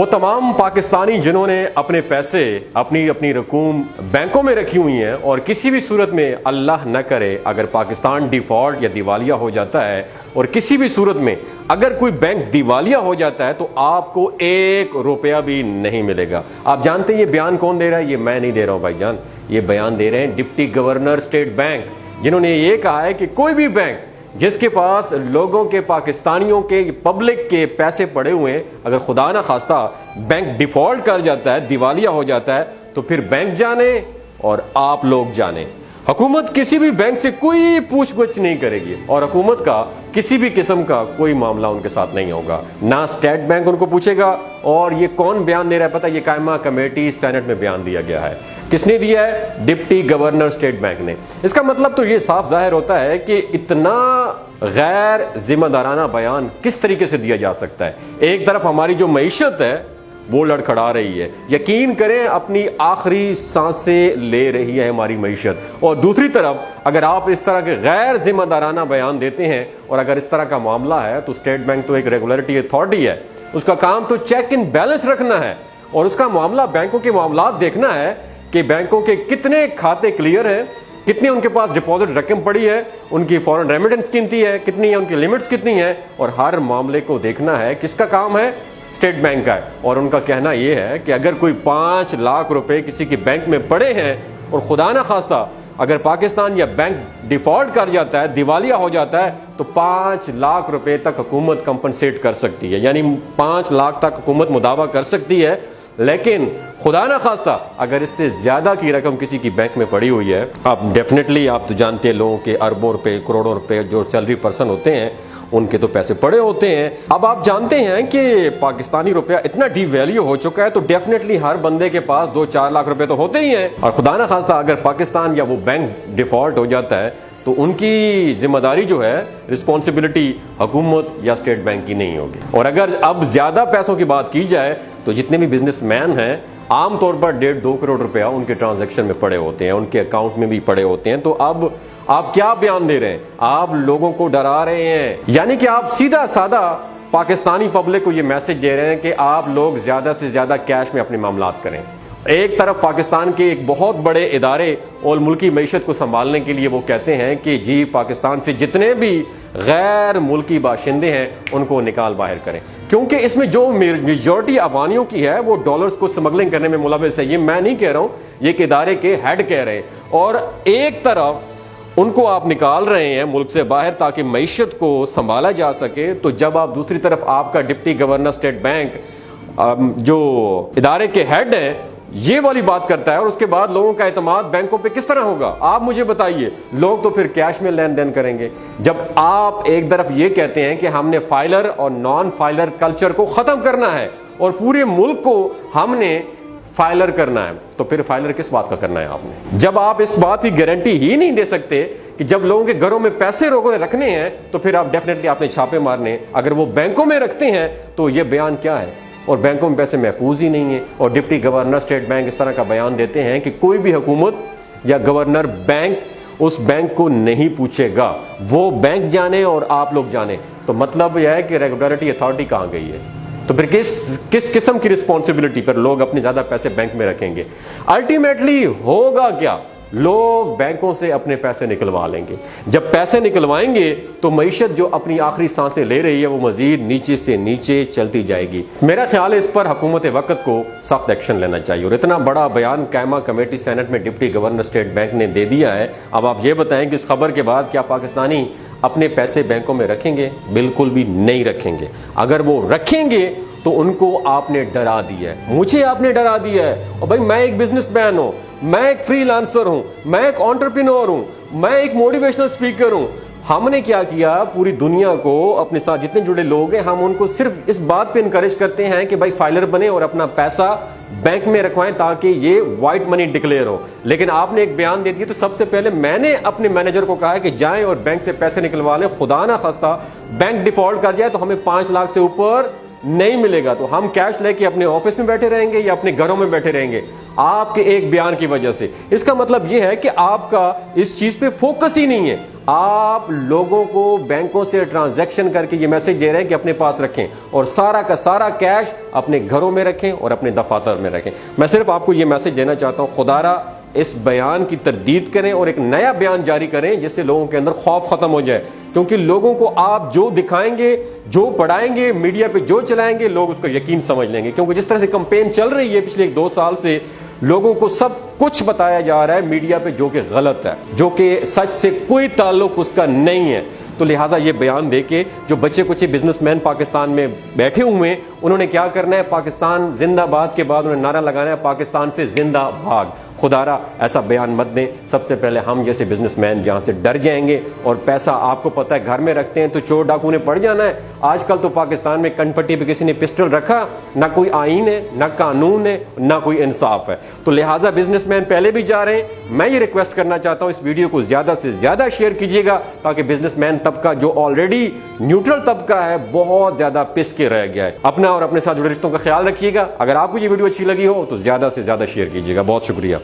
वो तमाम पाकिस्तानी जिन्होंने अपने पैसे अपनी अपनी रकूम बैंकों में रखी हुई हैं और किसी भी सूरत में अल्लाह न करे अगर पाकिस्तान डिफॉल्ट या दिवालिया हो जाता है और किसी भी सूरत में अगर कोई बैंक दिवालिया हो जाता है तो आपको 1 रुपया भी नहीं मिलेगा। आप जानते हैं ये बयान कौन दे रहा है? ये मैं नहीं दे रहा हूं भाईजान, ये बयान दे रहे हैं डिप्टी गवर्नर स्टेट बैंक, जिन्होंने ये कहा है कि कोई भी बैंक जिसके पास लोगों के, पाकिस्तानियों के, पब्लिक के पैसे पड़े हुए हैं, अगर खुदा ना खास्ता बैंक डिफॉल्ट कर जाता है, दिवालिया हो जाता है, तो फिर बैंक जाने और आप लोग जाने। हुकूमत किसी भी बैंक से कोई पूछगछ नहीं करेगी और हुकूमत का किसी भी किस्म का कोई मामला उनके साथ नहीं होगा, ना स्टेट बैंक उनको पूछेगा। और ये कौन बयान दे रहा है पता है? ये कायमा कमेटी सेनेट में बयान दिया गया है। किसने दिया है? डिप्टी गवर्नर स्टेट बैंक ने। इसका मतलब तो ये साफ जाहिर होता है कि इतना गैर जिम्मेदाराना बयान किस तरीके से दिया जा सकता है। एक तरफ हमारी जो मईशत है वो लड़खड़ा रही है, यकीन करें अपनी आखिरी सांसें ले रही है हमारी मईशत, और दूसरी तरफ अगर आप इस तरह के गैर जिम्मेदाराना बयान देते हैं और अगर इस तरह का मामला है तो स्टेट बैंक तो एक रेगुलेटरी अथॉरिटी है, उसका काम तो चेक इन बैलेंस रखना है और उसका मामला बैंकों के मामला देखना है कि बैंकों के कितने खाते क्लियर हैं, कितनी उनके पास डिपॉजिट रकम पड़ी है, उनकी फॉरेन रेमिटेंस कितनी है, कितनी है, उनकी लिमिट्स कितनी है, और हर मामले को देखना है। किसका काम है? स्टेट बैंक का है। और उनका कहना यह है कि अगर कोई 5 लाख रुपए किसी के बैंक में पड़े हैं और खुदा ना खास्ता अगर पाकिस्तान या बैंक डिफॉल्ट कर जाता है, दिवालिया हो जाता है, तो 5 लाख रुपए तक हुकूमत कंपनसेट कर सकती है, यानी 5 लाख तक हुकूमत मुदावा कर सकती है। लेकिन खुदा ना खास्ता अगर इससे ज्यादा की रकम किसी की बैंक में पड़ी हुई है, आप डेफिनेटली आप तो जानते हैं लोगों के अरबों रुपए, करोड़ों रुपए जो सैलरी पर्सन होते हैं उनके तो पैसे पड़े होते हैं। अब आप जानते हैं कि पाकिस्तानी रुपया इतना डिवैल्यू हो चुका है तो डेफिनेटली हर बंदे के पास 2-4 लाख रुपए तो होते ही हैं, और खुदा ना खास्ता अगर पाकिस्तान या वो बैंक डिफॉल्ट हो जाता है तो उनकी जिम्मेदारी जो है, रिस्पॉन्सिबिलिटी हुकूमत या स्टेट बैंक की नहीं होगी। और अगर अब ज्यादा पैसों की बात की जाए तो जितने भी बिजनेसमैन हैं आमतौर पर 1.5-2 करोड़ रुपया उनके ट्रांजैक्शन में पड़े होते हैं, उनके अकाउंट में भी पड़े होते हैं। तो अब आप क्या बयान दे रहे हैं? आप लोगों को डरा रहे हैं, यानी कि आप सीधा साधा पाकिस्तानी पब्लिक को ये मैसेज दे रहे हैं कि आप लोग ज्यादा से ज्यादा कैश में अपने मामलात करें। एक तरफ पाकिस्तान के एक बहुत बड़े इदारे और मुल्की मईशत को संभालने के लिए वो कहते हैं कि जी पाकिस्तान से जितने भी गैर मुल्की बाशिंदे हैं उनको निकाल बाहर करें, क्योंकि इसमें जो मेजॉरिटी अफगानियों की है वो डॉलर्स को स्मगलिंग करने में मुलविस है। ये मैं नहीं कह रहा हूँ, ये एक इदारे के हेड कह रहे हैं। और एक तरफ उनको आप निकाल रहे हैं मुल्क से बाहर ताकि मईशत को संभाला जा सके, तो जब आप दूसरी तरफ आपका डिप्टी गवर्नर स्टेट बैंक जो इदारे के हेड है ये वाली बात करता है, और उसके बाद लोगों का एतमाद बैंकों पे किस तरह होगा? आप मुझे बताइए। लोग तो फिर कैश में लेन देन करेंगे। जब आप एक तरफ ये कहते हैं कि हमने फाइलर और नॉन फाइलर कल्चर को खत्म करना है और पूरे मुल्क को हमने फाइलर करना है, तो फिर फाइलर किस बात का करना है आपने? जब आप इस बात की गारंटी ही नहीं दे सकते कि जब लोगों के घरों में पैसे लोगों ने रखने हैं तो फिर आप डेफिनेटली आपने छापे मारने, अगर वो बैंकों में रखते हैं तो ये बयान क्या है? और बैंकों में पैसे महफूज ही नहीं है। और डिप्टी गवर्नर स्टेट बैंक इस तरह का बयान देते हैं कि कोई भी हुकूमत या गवर्नर बैंक उस बैंक को नहीं पूछेगा, वो बैंक जाने और आप लोग जाने। तो मतलब यह है कि रेगुलेटरी अथॉरिटी कहाँ गई है? तो फिर किस किस्म की रिस्पॉन्सिबिलिटी पर लोग अपने ज्यादा पैसे बैंक में रखेंगे? अल्टीमेटली होगा क्या? लोग बैंकों से अपने पैसे निकलवा लेंगे। जब पैसे निकलवाएंगे तो मईशत जो अपनी आखिरी सांसें ले रही है वो मजीद नीचे से नीचे चलती जाएगी। मेरा ख्याल है इस पर हुकूमत वक्त को सख्त एक्शन लेना चाहिए। और इतना बड़ा बयान कायमा कमेटी सेनेट में डिप्टी गवर्नर स्टेट बैंक ने दे दिया है। अब आप ये बताएं कि इस खबर के बाद क्या पाकिस्तानी अपने पैसे बैंकों में रखेंगे? बिल्कुल भी नहीं रखेंगे। अगर वो रखेंगे तो उनको आपने डरा दिया है, मुझे आपने डरा दिया है। और भाई मैं एक बिजनेसमैन हूं, मैं एक फ्रीलांसर हूं, मैं एक एंटरप्रेन्योर हूं, मैं एक मोटिवेशनल स्पीकर हूं। हमने क्या किया? पूरी दुनिया को अपने साथ जितने जुड़े लोग हैं हम उनको सिर्फ इस बात पे इनकरेज करते हैं कि भाई फाइलर बने और अपना पैसा बैंक में रखवाएं ताकि ये व्हाइट मनी डिक्लेयर हो। लेकिन आपने एक बयान दे दिया तो सबसे पहले मैंने अपने मैनेजर को कहा है कि जाएं और बैंक से पैसे निकलवा लें। खुदा ना खास्ता बैंक डिफॉल्ट कर जाए तो हमें 5 लाख से ऊपर नहीं मिलेगा, तो हम कैश लेके अपने ऑफिस में बैठे रहेंगे या अपने घरों में बैठे रहेंगे आपके एक बयान की वजह से। इसका मतलब यह है कि आपका इस चीज पे फोकस ही नहीं है। आप लोगों को बैंकों से ट्रांजैक्शन करके ये मैसेज दे रहे हैं कि अपने पास रखें और सारा का सारा कैश अपने घरों में रखें और अपने दफातर में रखें। मैं सिर्फ आपको ये मैसेज देना चाहता हूं, खुदारा इस बयान की तरदीद करें और एक नया बयान जारी करें जिससे लोगों के अंदर खौफ खत्म हो जाए, क्योंकि लोगों को आप जो दिखाएंगे, जो पढ़ाएंगे, मीडिया पे जो चलाएंगे, लोग उसको यकीन समझ लेंगे। क्योंकि जिस तरह से कैंपेन चल रही है पिछले 2 साल से, लोगों को सब कुछ बताया जा रहा है मीडिया पे जो कि गलत है, जो कि सच से कोई ताल्लुक उसका नहीं है। तो लिहाजा ये बयान देके जो बच्चे कुछ बिजनेसमैन पाकिस्तान में बैठे हुए हैं, उन्होंने क्या करना है, पाकिस्तान जिंदाबाद के बाद उन्हें नारा लगाना है पाकिस्तान से जिंदा भाग। खुदारा ऐसा बयान मत दें। सबसे पहले हम जैसे बिजनेसमैन जहां से डर जाएंगे और पैसा आपको पता है घर में रखते हैं तो चोर डाकू ने पड़ जाना है। आजकल तो पाकिस्तान में कनपट्टी पे किसी ने पिस्टल रखा, ना कोई आईन है, ना कानून है, ना कोई इंसाफ है। तो लिहाजा बिजनेसमैन पहले भी जा रहे हैं। मैं ये रिक्वेस्ट करना चाहता हूं, इस वीडियो को ज्यादा से ज्यादा शेयर कीजिएगा ताकि बिजनेसमैन तबका जो ऑलरेडी न्यूट्रल तबका है बहुत ज्यादा पिस के रह गया है। अपना और अपने साथ जुड़े रिश्तों का ख्याल रखिएगा। अगर आपको ये वीडियो अच्छी लगी हो तो ज्यादा से ज्यादा शेयर कीजिएगा। बहुत शुक्रिया।